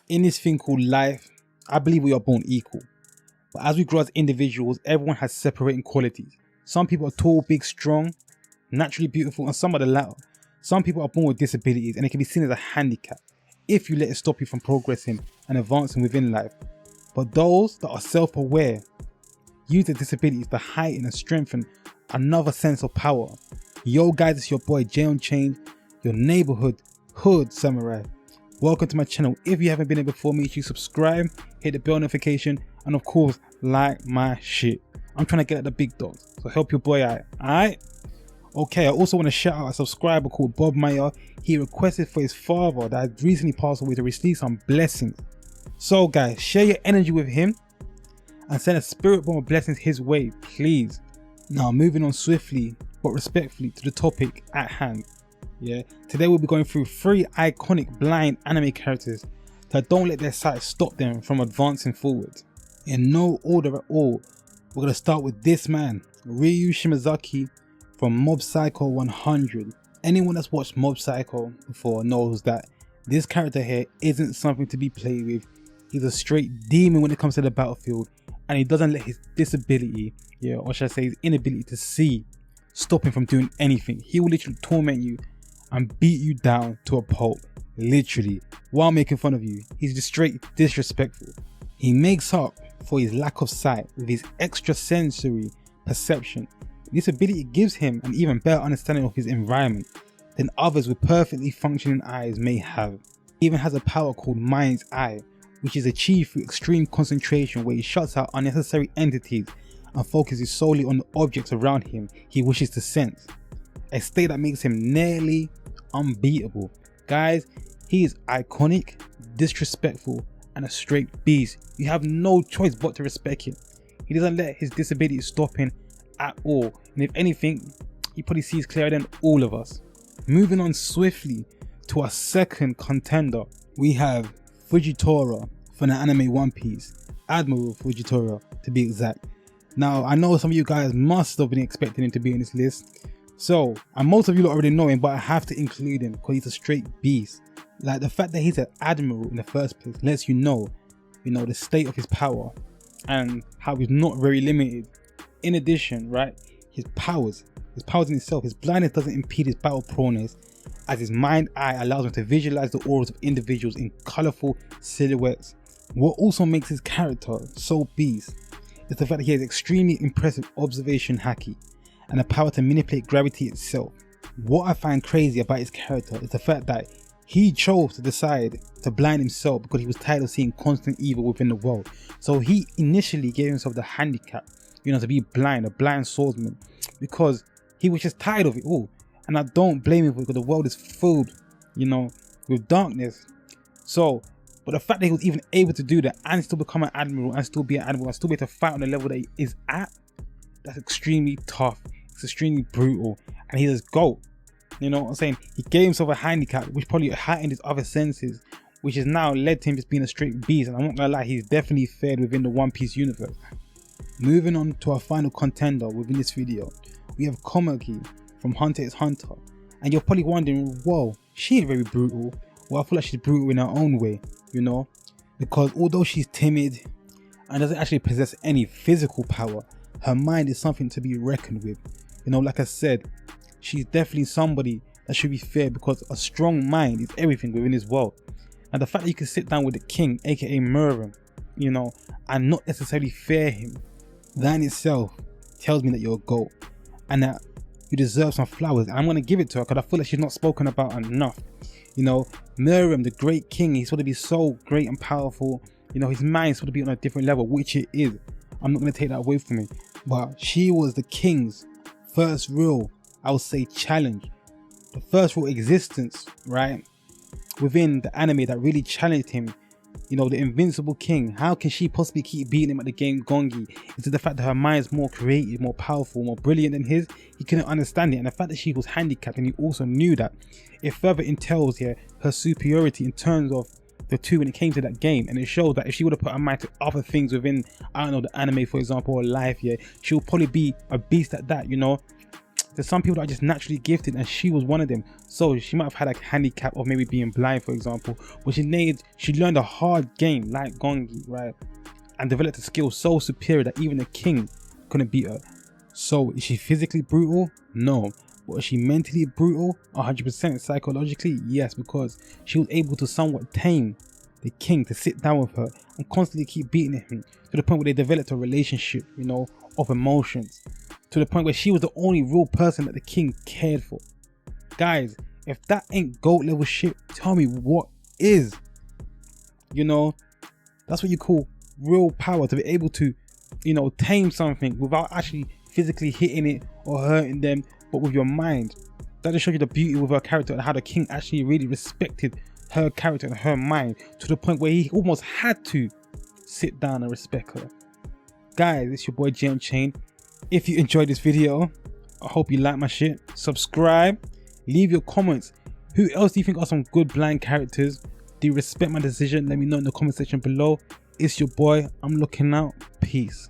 In this thing called life, I believe we are born equal. But as we grow as individuals, everyone has separating qualities. Some people are tall, big, strong, naturally beautiful, and some are the latter. Some people are born with disabilities and it can be seen as a handicap if you let it stop you from progressing and advancing within life. But those that are self-aware use their disabilities to heighten and strengthen another sense of power. Yo guys, it's your boy Jay Unchained, your neighborhood hood samurai. Welcome to my channel. If you haven't been here before, make sure you subscribe, hit the bell notification, and of course, like my shit. I'm trying to get at the big dogs, so help your boy out, alright? Okay, I also want to shout out a subscriber called Bob Meyer. He requested for his father that had recently passed away to receive some blessings. So guys, share your energy with him and send a spirit bomb of blessings his way, please. Now moving on swiftly but respectfully to the topic at hand. Yeah, today we'll be going through 3 iconic blind anime characters that don't let their sight stop them from advancing forward. In no order at all, we're going to start with this man, Ryu Shimazaki from Mob Psycho 100. Anyone that's watched Mob Psycho before knows that this character here isn't something to be played with. He's a straight demon when it comes to the battlefield, and he doesn't let his disability, or should I say his inability to see, stop him from doing anything. He will literally torment you and beat you down to a pulp, literally, while making fun of you. He's just straight disrespectful. He makes up for his lack of sight with his extrasensory perception. This ability gives him an even better understanding of his environment than others with perfectly functioning eyes may have. He even has a power called Mind's Eye, which is achieved through extreme concentration, where he shuts out unnecessary entities and focuses solely on the objects around him he wishes to sense. A state that makes him nearly unbeatable. Guys, he is iconic, disrespectful, and a straight beast. You have no choice but to respect him. He doesn't let his disability stop him at all, and if anything, he probably sees clearer than all of us. Moving on swiftly to our second contender, we have Fujitora from the anime One Piece, Admiral Fujitora to be exact. Now, I know some of you guys must have been expecting him to be in this list, so, and most of you already know him, but I have to include him because he's a straight beast. Like, the fact that he's an admiral in the first place lets you know the state of his power and how he's not very limited. In addition, right, his powers in itself, his blindness doesn't impede his battle proneness, as his mind eye allows him to visualize the auras of individuals in colorful silhouettes. What also makes his character so beast is the fact that he has extremely impressive observation haki and the power to manipulate gravity itself. What I find crazy about his character is the fact that he chose to decide to blind himself because he was tired of seeing constant evil within the world. So he initially gave himself the handicap, to be blind, a blind swordsman, because he was just tired of it all. And I don't blame him, because the world is filled, with darkness. So, but the fact that he was even able to do that and still become an admiral and still be an admiral and still be able to fight on the level that he is at, that's extremely tough. It's extremely brutal, and he's a GOAT. You know what I'm saying? He gave himself a handicap which probably heightened his other senses, which has now led to him just being a straight beast. And I'm not gonna lie, he's definitely fared within the One Piece universe. Moving on to our final contender within this video, we have Komugi from Hunter x Hunter. And you're probably wondering, whoa, she ain't very brutal. Well, I feel like she's brutal in her own way, because although she's timid and doesn't actually possess any physical power, her mind is something to be reckoned with. Like I said, she's definitely somebody that should be feared, because a strong mind is everything within this world. And the fact that you can sit down with the king, aka Merlin, and not necessarily fear him, that in itself tells me that you're a GOAT and that you deserve some flowers. And I'm going to give it to her because I feel like she's not spoken about enough. Merlin, the great king, he's supposed to be so great and powerful. His mind's supposed to be on a different level, which it is. I'm not going to take that away from him. But she was the king's first real, I would say, challenge. The first real existence, right, within the anime that really challenged him. The invincible king. How can she possibly keep beating him at the game Gongi? Is it the fact that her mind is more creative, more powerful, more brilliant than his? He couldn't understand it. And the fact that she was handicapped, and he also knew that, it further entails here her superiority in terms of the two when it came to that game. And it shows that if she would have put her mind to other things within, I don't know, the anime, for example, or life, she would probably be a beast at that. The There's some people that are just naturally gifted, and she was one of them. So she might have had a handicap of maybe being blind, for example, but she learned a hard game like Gongi, right? And developed a skill so superior that even the king couldn't beat her. So is she physically brutal? No. But is she mentally brutal? 100%. Psychologically? Yes, because she was able to somewhat tame the king to sit down with her and constantly keep beating him, to the point where they developed a relationship, you know, of emotions, to the point where she was the only real person that the king cared for. Guys, if that ain't GOAT level shit, tell me what is. You know, that's what you call real power, to be able to, you know, tame something without actually physically hitting it or hurting them, but with your mind. That just shows you the beauty with her character and how the king actually really respected her character and her mind, to the point where he almost had to sit down and respect her. Guys, it's your boy Unchained. If you enjoyed this video, I hope you like my shit. Subscribe, leave your comments. Who else do you think are some good blind characters? Do you respect my decision? Let me know in the comment section below. It's your boy, I'm looking out. Peace.